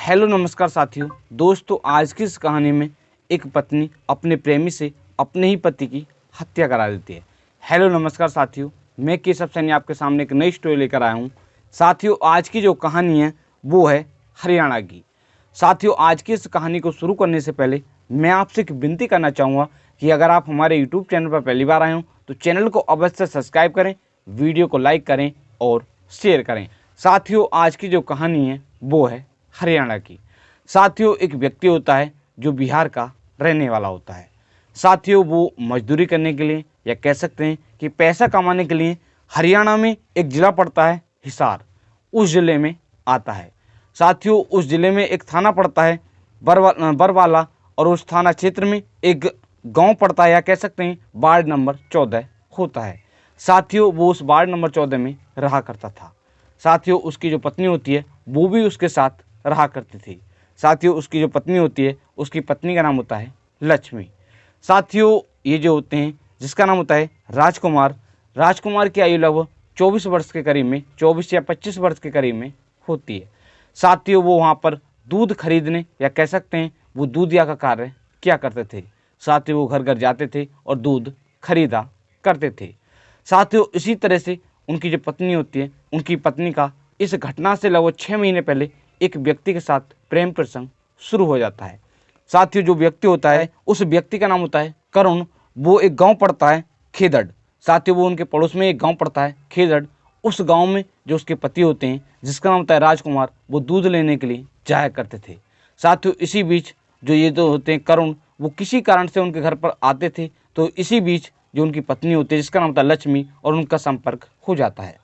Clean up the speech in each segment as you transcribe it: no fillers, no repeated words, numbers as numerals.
Hello नमस्कार साथियों। दोस्तों, आज की इस कहानी में एक पत्नी अपने प्रेमी से अपने ही पति की हत्या करा देती है। हेलो नमस्कार साथियों, मैं केशव सैनी आपके सामने एक नई स्टोरी लेकर आया हूँ। साथियों, आज की जो कहानी है वो है हरियाणा की। साथियों, आज की इस कहानी को शुरू करने से पहले मैं आपसे एक विनती करना चाहूँगा कि अगर आप हमारे यूट्यूब चैनल पर पहली बार आए हो तो चैनल को अवश्य सब्सक्राइब करें, वीडियो को लाइक करें और शेयर करें। साथियों, आज की जो कहानी है वो है हरियाणा की। साथियों, एक व्यक्ति होता है जो बिहार का रहने वाला होता है। साथियों, वो मजदूरी करने के लिए या कह सकते हैं कि पैसा कमाने के लिए हरियाणा में एक ज़िला पड़ता है हिसार, उस ज़िले में आता है। साथियों, उस ज़िले में एक थाना पड़ता है बरवाला, और उस थाना क्षेत्र में एक गांव पड़ता है या कह सकते हैं वार्ड नंबर 14 होता है। साथियों, वो उस वार्ड नंबर 14 में रहा करता था। साथियों, उसकी जो पत्नी होती है वो भी उसके साथ रहा करती थी। साथियों, उसकी जो पत्नी होती है उसकी पत्नी का नाम होता है लक्ष्मी। साथियों, ये जो होते हैं जिसका नाम होता है राजकुमार, राजकुमार की आयु लगभग 24 वर्ष के करीब में, 24 या 25 वर्ष के करीब में होती है। साथियों, वो वहाँ पर दूध खरीदने या कह सकते हैं वो दूधिया का कार्य किया करते थे। साथियों, वो घर घर जाते थे और दूध खरीदा करते थे। साथियों, इसी तरह से उनकी जो पत्नी होती है, उनकी पत्नी का इस घटना से लगभग 6 महीने पहले एक व्यक्ति के साथ प्रेम प्रसंग शुरू हो जाता है। साथियों, जो व्यक्ति होता है उस व्यक्ति का नाम होता है करुण। वो एक गांव पड़ता है खेदड़। साथियों, वो उनके पड़ोस में एक गांव पड़ता है खेदड़। उस गांव में जो उसके पति होते हैं जिसका नाम होता है राजकुमार, वो दूध लेने के लिए जाया करते थे। साथियों, इसी बीच जो ये जो होते हैं करुण, वो किसी कारण से उनके घर पर आते थे, तो इसी बीच जो उनकी पत्नी होती है जिसका नाम होता है लक्ष्मी, और उनका संपर्क हो जाता है।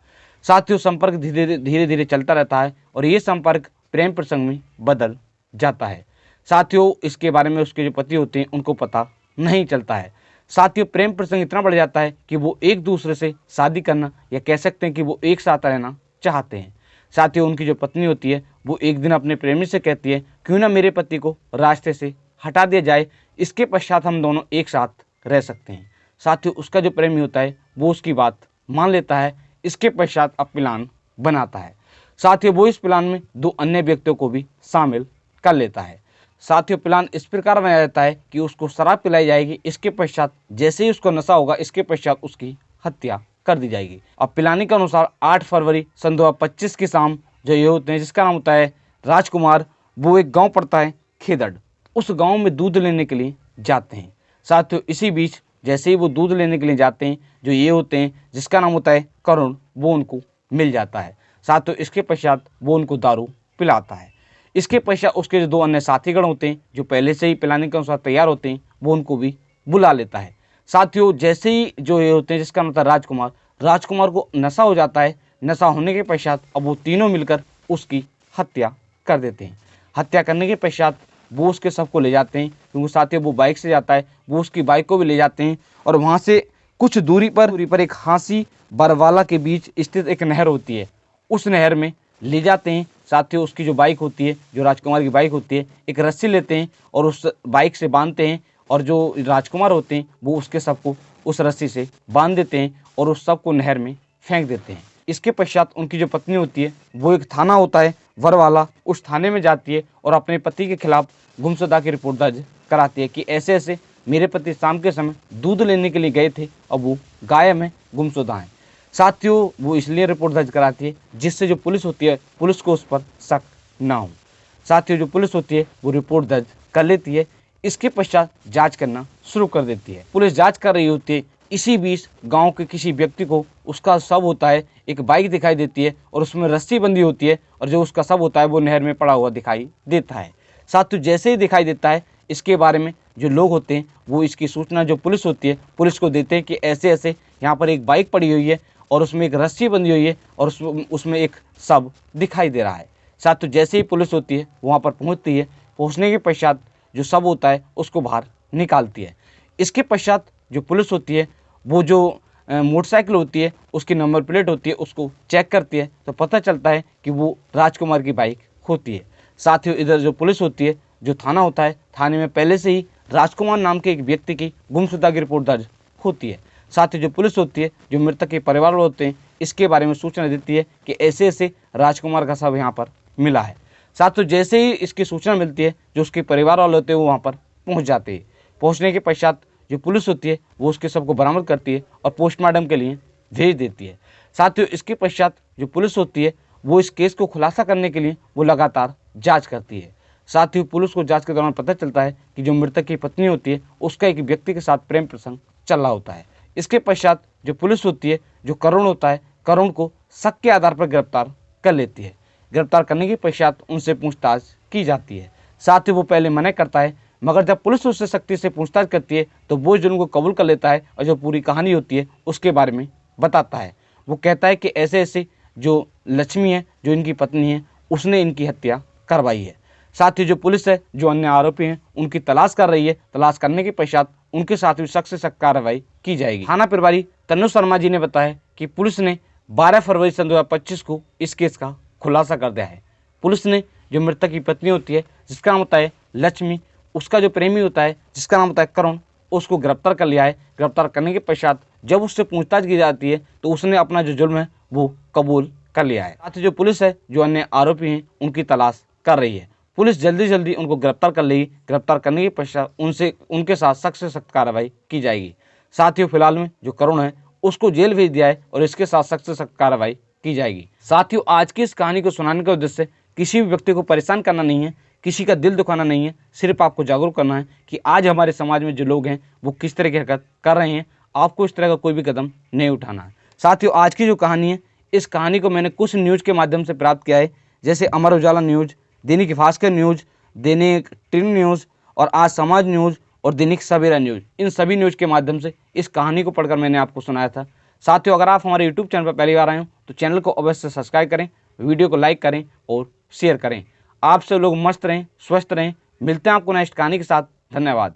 साथियों, संपर्क धीरे धीरे चलता रहता है और ये संपर्क प्रेम प्रसंग में बदल जाता है। साथियों, इसके बारे में उसके जो पति होते हैं उनको पता नहीं चलता है। साथियों, प्रेम प्रसंग इतना बढ़ जाता है कि वो एक दूसरे से शादी करना या कह सकते हैं कि वो एक साथ रहना चाहते हैं। साथियों, उनकी जो पत्नी होती है वो एक दिन अपने प्रेमी से कहती है, क्यों ना मेरे पति को रास्ते से हटा दिया जाए, इसके पश्चात हम दोनों एक साथ रह सकते हैं। साथियों, उसका जो प्रेमी होता है वो उसकी बात मान लेता है। इसके पश्चात अब प्लान बनाता है। साथियों, वो इस प्लान में 2 अन्य व्यक्तियों को भी शामिल कर लेता है। साथियों, प्लान इस प्रकार बनाया जाता है कि उसको शराब पिलाई जाएगी। इसके पश्चात जैसे ही उसको नशा होगा, इसके पश्चात उसकी हत्या कर दी जाएगी। अब प्लानिंग के अनुसार 8 फरवरी सन 2025 की शाम जो ये होते हैं जिसका नाम होता है राजकुमार, वो एक गाँव पड़ता है खेदड़, उस गाँव में दूध लेने के लिए जाते हैं। साथियों, इसी बीच जैसे ही वो दूध लेने के लिए जाते हैं, जो ये होते हैं जिसका नाम होता है करुण, वो उनको मिल जाता है। साथियों, इसके पश्चात वो उनको दारू पिलाता है। इसके पश्चात उसके जो 2 अन्य साथीगण होते हैं जो पहले से ही प्लानिंग के अनुसार तैयार होते हैं, वो उनको भी बुला लेता है। साथियों, जैसे ही जो ये होते हैं जिसका नाम होता है राजकुमार, राजकुमार को नशा हो जाता है। नशा होने के पश्चात अब वो तीनों मिलकर उसकी हत्या कर देते हैं। हत्या करने के पश्चात वो उसके शव को ले जाते हैं, क्योंकि साथियों वो बाइक से जाता है, वो उसकी बाइक को भी ले जाते हैं। और वहाँ से कुछ दूरी पर एक हांसी बरवाला के बीच स्थित एक नहर होती है, उस नहर में ले जाते हैं। साथियों, उसकी जो बाइक होती है, जो राजकुमार की बाइक होती है, एक रस्सी लेते हैं और उस बाइक से बांधते हैं, और जो राजकुमार होते हैं वो उसके शव को उस रस्सी से बांध देते हैं और उस शव को नहर में फेंक देते हैं। इसके पश्चात उनकी जो पत्नी होती है वो एक थाना होता है बरवाला, उस थाने में जाती है और अपने पति के खिलाफ गुमशुदा की रिपोर्ट दर्ज कराती है कि ऐसे ऐसे मेरे पति शाम के समय दूध लेने के लिए गए थे, अब वो गायब हैं, गुमशुदा हैं। साथियों, वो इसलिए रिपोर्ट दर्ज कराती है जिससे जो पुलिस होती है, पुलिस को उस पर शक ना हो। साथियों, जो पुलिस होती है वो रिपोर्ट दर्ज कर लेती है। इसके पश्चात जांच करना शुरू कर देती है। पुलिस जांच कर रही होती है। इसी बीच गांव के किसी व्यक्ति को उसका शव होता है, एक बाइक दिखाई देती है और उसमें रस्सी बंधी होती है, और जो उसका शव होता है वो नहर में पड़ा हुआ दिखाई देता है। साथियों, जैसे ही दिखाई देता है, इसके बारे में जो लोग होते हैं वो इसकी सूचना जो पुलिस होती है पुलिस को देते हैं कि ऐसे ऐसे यहाँ पर एक बाइक पड़ी हुई है और उसमें एक रस्सी बंधी हुई है और उसमें एक शव दिखाई दे रहा है। साथियों, जैसे ही पुलिस होती है वहाँ पर पहुँचती है। पहुँचने के पश्चात जो शव होता है उसको बाहर निकालती है। इसके पश्चात जो पुलिस होती है वो जो मोटरसाइकिल होती है उसकी नंबर प्लेट होती है उसको चेक करती है, तो पता चलता है कि वो राजकुमार की बाइक होती है। साथियों, इधर जो पुलिस होती है, जो थाना होता है, थाने में पहले से ही राजकुमार नाम के एक व्यक्ति की गुमशुदा की रिपोर्ट दर्ज होती है। साथ ही जो पुलिस होती है, जो मृतक के परिवार वाले होते हैं, इसके बारे में सूचना देती है कि ऐसे ऐसे राजकुमार का शव यहाँ पर मिला है। साथियों जैसे ही इसकी सूचना मिलती है, जो उसके परिवार वाले होते हैं वो वहाँ पर पहुँच जाते हैं। पहुँचने के पश्चात जो पुलिस होती है वो उसके शव को बरामद करती है और पोस्टमार्टम के लिए भेज देती है। साथियों इसके पश्चात जो पुलिस होती है वो इस केस को खुलासा करने के लिए वो लगातार जांच करती है। साथियों पुलिस को जांच के दौरान पता चलता है कि जो मृतक की पत्नी होती है उसका एक व्यक्ति के साथ प्रेम प्रसंग चल रहा होता है। इसके पश्चात जो पुलिस होती है, जो करुण होता है, करुण को शक के आधार पर गिरफ्तार कर लेती है। गिरफ्तार करने के पश्चात उनसे पूछताछ की जाती है। साथ ही वो पहले मना करता है, मगर जब पुलिस उससे सख्ती से पूछताछ करती है तो वो जुर्म को कबूल कर लेता है और जो पूरी कहानी होती है उसके बारे में बताता है। वो कहता है कि ऐसे ऐसे जो लक्ष्मी है, जो इनकी पत्नी है, उसने इनकी हत्या करवाई है। साथ ही जो पुलिस है, जो अन्य आरोपी हैं, उनकी तलाश कर रही है। तलाश करने के पश्चात उनके साथ भी सख्त से सख्त कार्रवाई की जाएगी। थाना प्रभारी तनु शर्मा जी ने बताया कि पुलिस ने 12 फरवरी सन 2025 को इस केस का खुलासा कर दिया है। पुलिस ने जो मृतक की पत्नी होती है, जिसका नाम होता है लक्ष्मी, उसका जो प्रेमी होता है जिसका नाम होता है करुण, उसको गिरफ्तार कर लिया है। गिरफ्तार करने के पश्चात जब उससे पूछताछ की जाती है तो उसने अपना जो जुर्म है वो कबूल कर लिया है। साथ ही जो पुलिस है, जो अन्य आरोपी हैं, उनकी तलाश कर रही है। पुलिस जल्दी जल्दी उनको गिरफ्तार कर लेगी। गिरफ्तार करने के पश्चात उनके साथ सख्त से सख्त कार्रवाई की जाएगी। साथ ही फिलहाल में जो करुण है उसको जेल भेज दिया है और इसके साथ सख्त से सख्त कार्रवाई की जाएगी। साथियों आज की इस कहानी को सुनाने का उद्देश्य किसी भी व्यक्ति को परेशान करना नहीं है, किसी का दिल दुखाना नहीं है, सिर्फ आपको जागरूक करना है कि आज हमारे समाज में जो लोग हैं वो किस तरह की हरकत कर रहे हैं। आपको इस तरह का कोई भी कदम नहीं उठाना है। साथियों आज की जो कहानी है, इस कहानी को मैंने कुछ न्यूज़ के माध्यम से प्राप्त किया है, जैसे अमर उजाला न्यूज़, दैनिक भास्कर न्यूज़, दैनिक टीवी न्यूज़ और आज समाज न्यूज़ और दैनिक सवेरा न्यूज़। इन सभी न्यूज़ के माध्यम से इस कहानी को पढ़कर मैंने आपको सुनाया था। साथियों अगर आप हमारे यूट्यूब चैनल पर पहली बार आए हो तो चैनल को अवश्य सब्सक्राइब करें, वीडियो को लाइक करें और शेयर करें। आप सब लोग मस्त रहें, स्वस्थ रहें। मिलते हैं आपको नेक्स्ट कहानी के साथ। धन्यवाद।